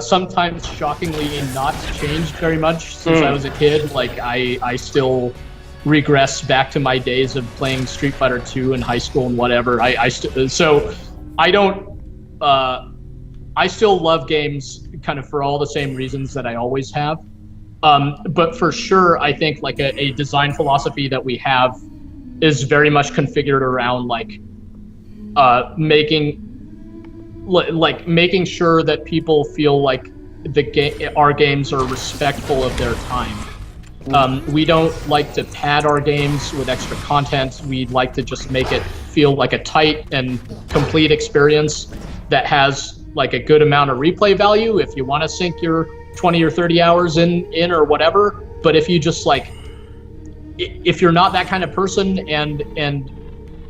sometimes shockingly not changed very much since I was a kid. Like I still regress back to my days of playing Street Fighter 2 in high school and whatever. I still love games kind of for all the same reasons that I always have. But for sure, I think like a design philosophy that we have is very much configured around like making sure that people feel like our games are respectful of their time. We don't like to pad our games with extra content. We'd like to just make it feel like a tight and complete experience that has like a good amount of replay value if you want to sink your 20 or 30 hours in or whatever. But if you just like, if you're not that kind of person and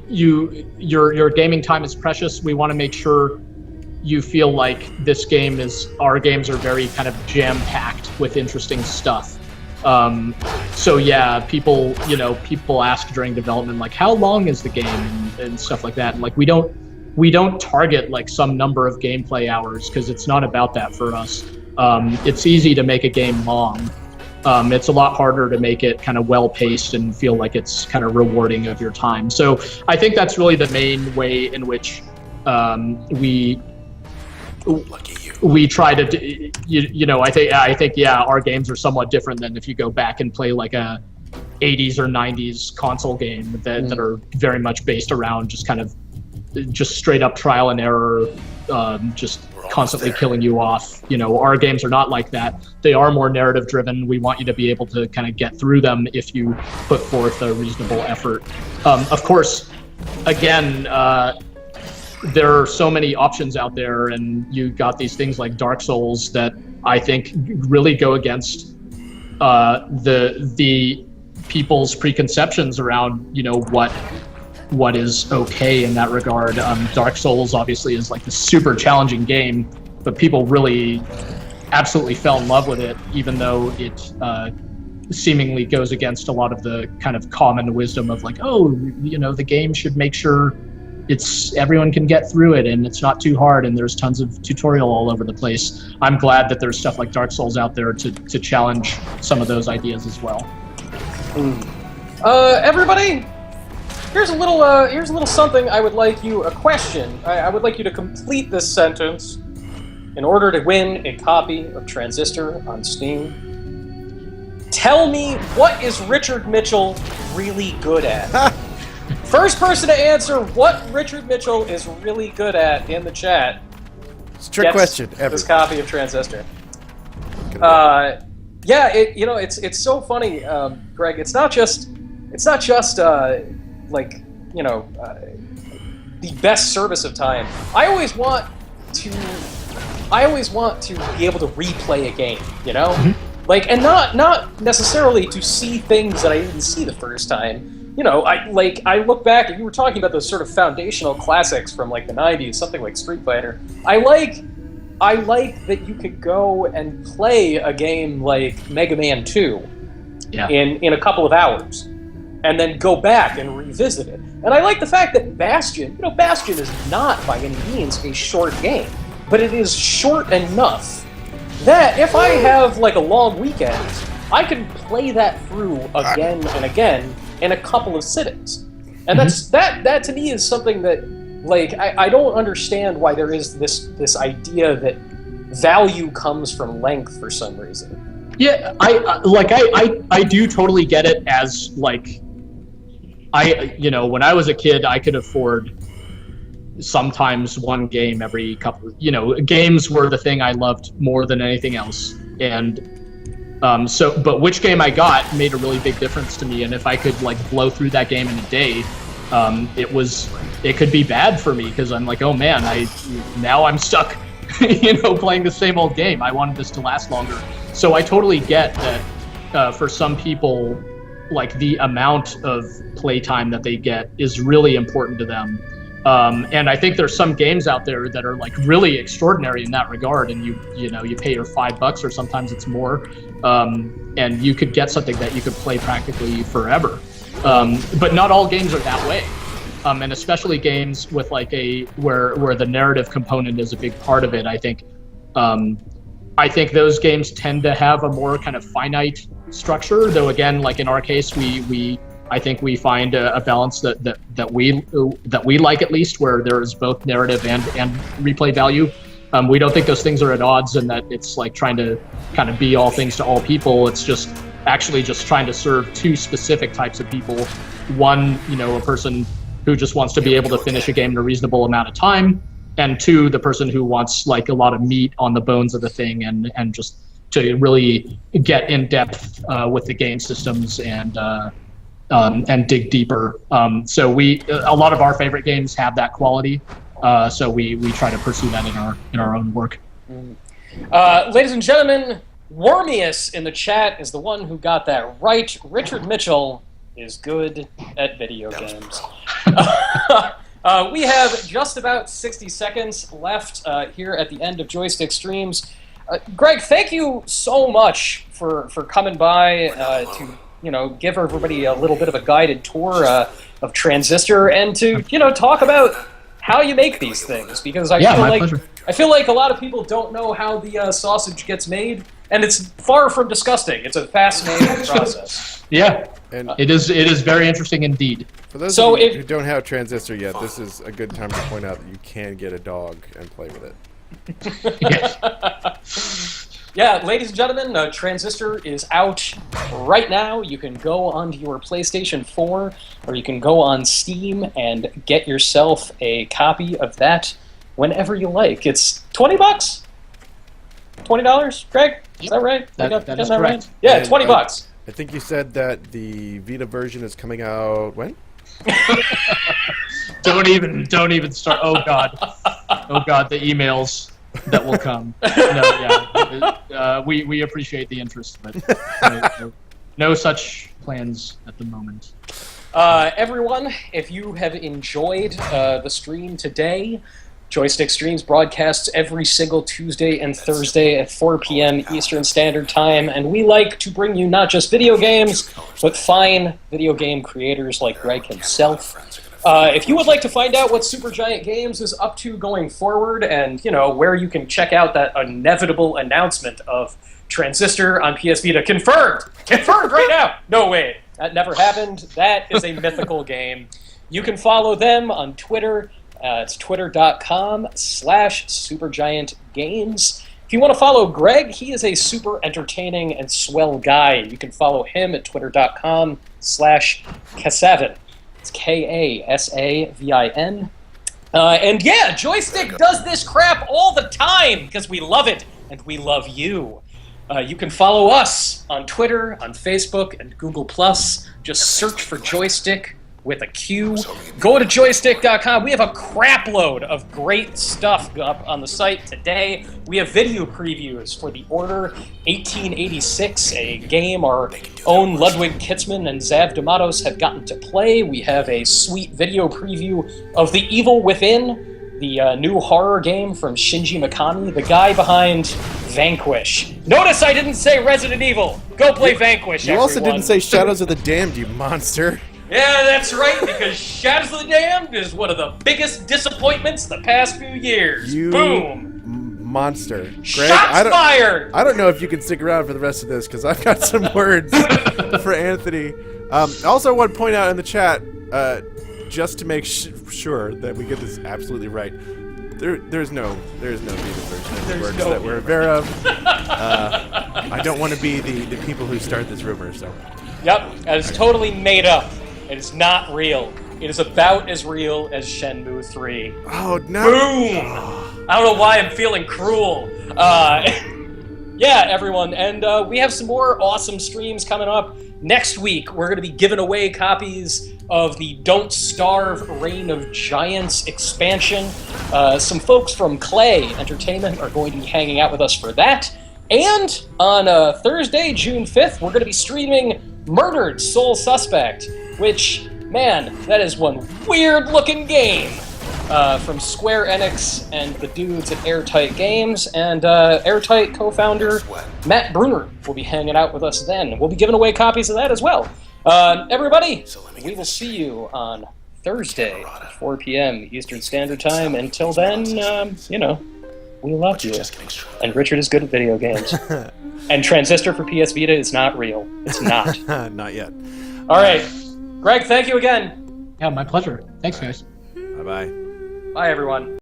your gaming time is precious, we want to make sure you feel like our games are very kind of jam-packed with interesting stuff. So yeah, people ask during development, like, how long is the game and stuff like that. And like, we don't target like some number of gameplay hours because it's not about that for us. It's easy to make a game long. It's a lot harder to make it kind of well-paced and feel like it's kind of rewarding of your time. So I think that's really the main way in which we try to, I think, yeah, our games are somewhat different than if you go back and play like a 80s or 90s console game that are very much based around just straight up trial and error, just constantly killing you off. Our games are not like that. They are more narrative driven. We want you to be able to kind of get through them if you put forth a reasonable effort. Of course, again, there are so many options out there, and you got these things like Dark Souls that I think really go against the people's preconceptions around what is okay in that regard. Dark Souls obviously is like the super challenging game, but people really absolutely fell in love with it, even though it seemingly goes against a lot of the kind of common wisdom of like, the game should make sure everyone can get through it and it's not too hard and there's tons of tutorial all over the place. I'm glad that there's stuff like Dark Souls out there to challenge some of those ideas as well. Everybody, here's a little something. I would like you a question. I would like you to complete this sentence in order to win a copy of Transistor on Steam. Tell me, what is Richard Mitchell really good at? First person to answer what Richard Mitchell is really good at in the chat. It's a trick question. This copy of Transistor. It's so funny, Greg. It's not just the best service of time. I always want to be able to replay a game, Mm-hmm. And not necessarily to see things that I didn't see the first time. I look back, and you were talking about those sort of foundational classics from like the 90s, something like Street Fighter. I like that you could go and play a game like Mega Man 2 in a couple of hours, and then go back and revisit it. And I like the fact that Bastion is not by any means a short game, but it is short enough that if I have like a long weekend, I can play that through again and again in a couple of sittings. And that to me is something that, I don't understand why there is this idea that value comes from length for some reason. Yeah, I do totally get it as when I was a kid, I could afford sometimes one game every couple, games were the thing I loved more than anything else. And but which game I got made a really big difference to me, and if I could blow through that game in a day, it could be bad for me because I'm like, oh man, now I'm stuck, playing the same old game. I wanted this to last longer. So I totally get that for some people, the amount of playtime that they get is really important to them. And I think there's some games out there that are really extraordinary in that regard, and you pay your $5 or sometimes it's more, and you could get something that you could play practically forever. But not all games are that way, and especially games with where the narrative component is a big part of it. I think those games tend to have a more kind of finite structure, though again, in our case, I think we find a balance that we like, at least, where there is both narrative and replay value. We don't think those things are at odds, and that it's trying to kind of be all things to all people. It's just actually just trying to serve two specific types of people. One, a person who just wants to be able to finish a game in a reasonable amount of time, and two, the person who wants a lot of meat on the bones of the thing and just to really get in depth with the game systems and dig deeper. So a lot of our favorite games have that quality. So we try to pursue that in our own work. Ladies and gentlemen, Wormius in the chat is the one who got that right. Richard Mitchell is good at video games. We have just about 60 seconds left here at the end of Joystiq Streams. Greg, thank you so much for coming by to give everybody a little bit of a guided tour of Transistor and to talk about how you make these things, because I feel like a lot of people don't know how the sausage gets made, and it's far from disgusting. It's a fascinating process. Yeah, and it is very interesting indeed. For those of you who don't have Transistor yet, this is a good time to point out that you can get a dog and play with it. Yes. Yeah, ladies and gentlemen, Transistor is out right now. You can go onto your PlayStation 4, or you can go on Steam and get yourself a copy of that whenever you like. It's $20? $20, Greg? Is that right? That is right? correct. Yeah, $20. I think you said that the Vita version is coming out when? Don't even start. Oh god, the emails that will come. We appreciate the interest, but no such plans at the moment. Everyone, if you have enjoyed the stream today, Joystiq Streams broadcasts every single Tuesday and Thursday at 4 p.m. Eastern Standard Time, and we like to bring you not just video games, but fine video game creators like Greg himself. If you would like to find out what Supergiant Games is up to going forward, and where you can check out that inevitable announcement of Transistor on PS Vita, confirmed right now. No way, that never happened. That is a mythical game. You can follow them on Twitter. It's twitter.com/supergiantgames. If you want to follow Greg, he is a super entertaining and swell guy. You can follow him at twitter.com/Kasavin. It's Kasavin. And yeah, Joystiq does this crap all the time because we love it and we love you. You can follow us on Twitter, on Facebook, and Google+. Just search for Joystiq with a Q. Go to joystiq.com. We have a crap load of great stuff up on the site today. We have video previews for The Order 1886, a game our own Ludwig Kitzman and Zav D'Amatos have gotten to play. We have a sweet video preview of The Evil Within, the new horror game from Shinji Mikami, the guy behind Vanquish. Notice I didn't say Resident Evil. Go play Vanquish, You also didn't say Shadows of the Damned, you monster. Yeah, that's right, because Shadows of the Damned is one of the biggest disappointments the past few years. You Boom! Monster. Greg, Shots fired! I don't know if you can stick around for the rest of this, because I've got some words for Anthony. Also, I want to point out in the chat, just to make sure that we get this absolutely right, there's no Vita version of the works that we're aware of. I don't want to be the people who start this rumor, so. Yep, that is totally made up. It is not real. It is about as real as Shenmue 3. Oh, no. Boom! I don't know why I'm feeling cruel. Yeah, everyone, and we have some more awesome streams coming up. Next week, we're going to be giving away copies of the Don't Starve Reign of Giants expansion. Some folks from Clay Entertainment are going to be hanging out with us for that. And on Thursday, June 5th, we're going to be streaming Murdered Soul Suspect, which, man, that is one weird-looking game from Square Enix and the dudes at Airtight Games. And Airtight co-founder Matt Bruner will be hanging out with us then. We'll be giving away copies of that as well. Everybody, we will see you on Thursday at 4 p.m. Eastern Standard Time. Until then, we love you. And Richard is good at video games. And Transistor for PS Vita is not real. It's not. Not yet. All right. Greg, thank you again. Yeah, my pleasure. Thanks, guys. Bye-bye. Bye, everyone.